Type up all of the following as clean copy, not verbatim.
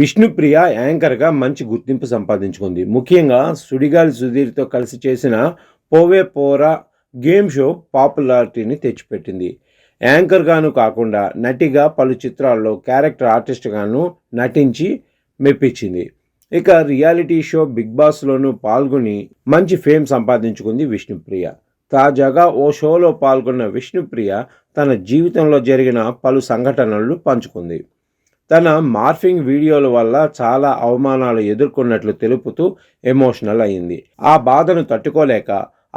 విష్ణుప్రియ యాంకర్‌గా మంచి గుర్తింపు సంపాదించుకుంది. ముఖ్యంగా 'సుడిగాలి సుధీర్‌తో కలిసి చేసిన 'పోవే పోరా' గేమ్ షో పాపులారిటీని తెచ్చిపెట్టింది. యాంకర్‌గాను కాకుండా నటిగా పలు చిత్రాల్లో క్యారెక్టర్ ఆర్టిస్ట్‌గాను నటించి మెప్పించింది. ఇక రియాలిటీ షో 'బిగ్ బాస్'లోనూ పాల్గొని మంచి ఫేమ్ సంపాదించుకుంది విష్ణుప్రియ. తాజాగా ఓ షోలో పాల్గొన్న విష్ణుప్రియ తన జీవితంలో జరిగిన పలు సంఘటనలు పంచుకుంది. తన మార్ఫింగ్ వీడియోల వల్ల చాలా అవమానాలు ఎదుర్కొన్నట్లు తెలుపుతూ ఎమోషనల్ అయింది. ఆ బాధను తట్టుకోలేక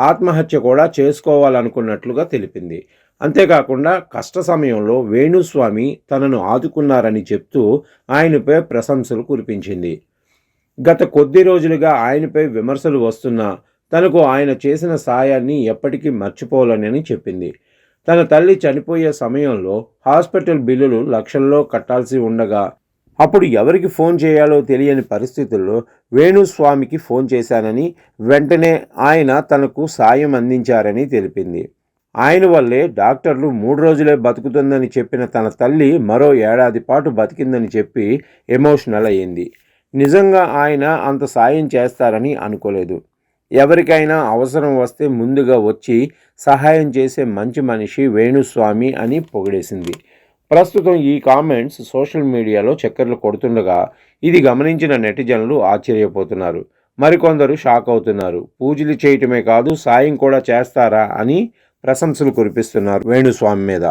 ఆత్మహత్య కూడా చేసుకోవాలనుకున్నట్లుగా తెలిపింది. అంతేకాకుండా కష్ట సమయంలో వేణుస్వామి తనను ఆదుకున్నారని చెప్తూ ఆయనపై ప్రశంసలు కురిపించింది. గత కొద్ది రోజులుగా ఆయనపై విమర్శలు వస్తున్నా తనకు ఆయన చేసిన సాయాన్ని ఎప్పటికీ మర్చిపోలేనని చెప్పింది. తన తల్లి చనిపోయే సమయంలో హాస్పిటల్ బిల్లులు లక్షల్లో కట్టాల్సి ఉండగా అప్పుడు ఎవరికి ఫోన్ చేయాలో తెలియని పరిస్థితుల్లో వేణుస్వామికి ఫోన్ చేశానని, వెంటనే ఆయన తనకు సాయం అందించారని తెలిపింది. ఆయన వల్లే డాక్టర్లు 3 రోజులే బతుకుతుందని చెప్పిన తన తల్లి మరో ఏడాది పాటు బతికిందని చెప్పి ఎమోషనల్ అయ్యింది. నిజంగా ఆయన అంత సాయం చేస్తారని అనుకోలేదు. ఎవరికైనా అవసరం వస్తే ముందుగా వచ్చి సహాయం చేసే మంచి మనిషి వేణుస్వామి అని పొగిడేసింది. ప్రస్తుతం ఈ కామెంట్స్ సోషల్ మీడియాలో చక్కర్లు కొడుతుండగా ఇది గమనించిన నెటిజన్లు ఆశ్చర్యపోతున్నారు. మరికొందరు షాక్ అవుతున్నారు. పూజలు చేయటమే కాదు సాయం కూడా చేస్తారా అని ప్రశంసలు కురిపిస్తున్నారు వేణుస్వామి మీద.